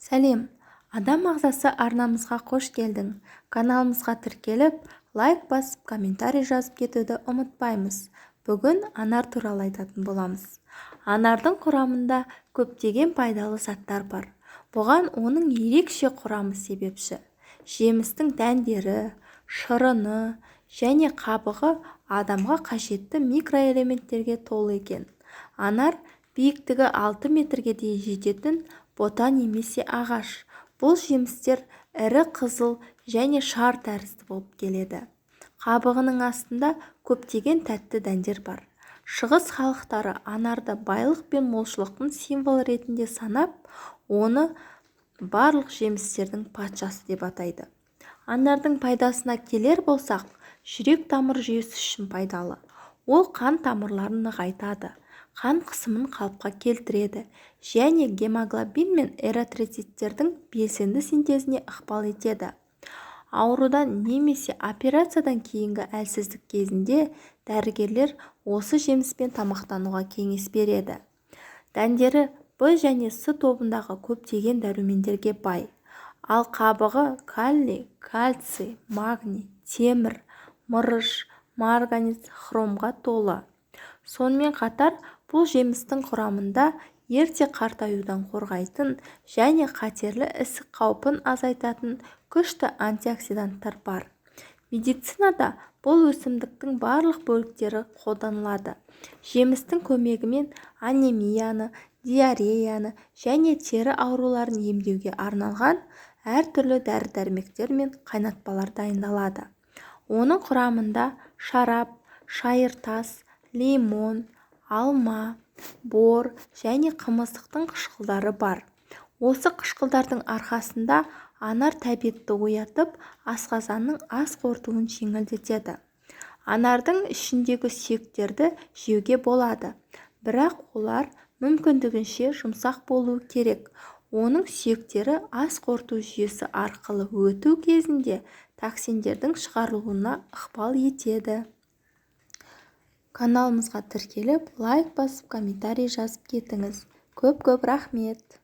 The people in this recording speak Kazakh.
Сәлем, адам ағзасы арнамызға қош келдің. Каналымызға тіркеліп, лайк басып, комментарий жазып кетуді ұмытпаймыз. Бүгін анар туралы айтатын боламыз. Анардың құрамында көптеген пайдалы заттар бар. Бұған оның ерекше құрамы себепші. Жемістің дәндері, шырыны және қабығы адамға қажетті микроэлементтерге толы екен. Анар биіктігі 6 метрге дейін жететін бота немесе ағаш. Бұл жемістер ірі қызыл және шар тәрізді болып келеді. Қабығының астында көптеген тәтті дәндер бар. Шығыс халықтары анарды байлық пен молшылықтың символы ретінде санап, оны барлық жемістердің патшасы деп атайды. Анардың пайдасына келер болсақ, жүрек тамыр жүйесі үшін пайдалы. Ол қан тамырларын нығайтады, қан қысымын қалыпқа келтіреді және гемоглобин мен эритроциттердің белсенді синтезіне ықпал етеді. Аурудан немесе операциядан кейінгі әлсіздік кезінде дәрігерлер осы жеміспен тамақтануға кеңес береді. Дәндері В және С тобындағы көптеген дәрумендерге бай. Ал қабығы калий, кальций, магний, темір, мырыш, марганец, хромға толы. Сонымен қатар бұл жемістің құрамында ерте қартаюдан қорғайтын және қатерлі ісік қаупін азайтатын күшті антиоксиданттар бар. Медицинада бұл өсімдіктің барлық бөліктері қолданылады. Жемістің көмегімен анемияны, диареяны және тері ауруларын емдеуге арналған әртүрлі дәрі-дәрмектер мен қайнатпалар дайындалады. Оның құрамында шарап, шайыр-тас, лимон, алма, бор және қымыздықтың қышқылдары бар. Осы қышқылдардың арқасында анар тәбетті оятып, асқазанның ас қорытуын жеңілдетеді. Анардың ішіндегі сүйектерді жеуге болады, бірақ олар мүмкіндігінше жұмсақ болуы керек. Оның сүйектері ас қорыту жүйесі арқылы өту кезінде токсиндердің шығарылуына ықпал етеді. Каналымызға тіркеліп, лайк басып, комментарий жазып кетіңіз. Көп рахмет.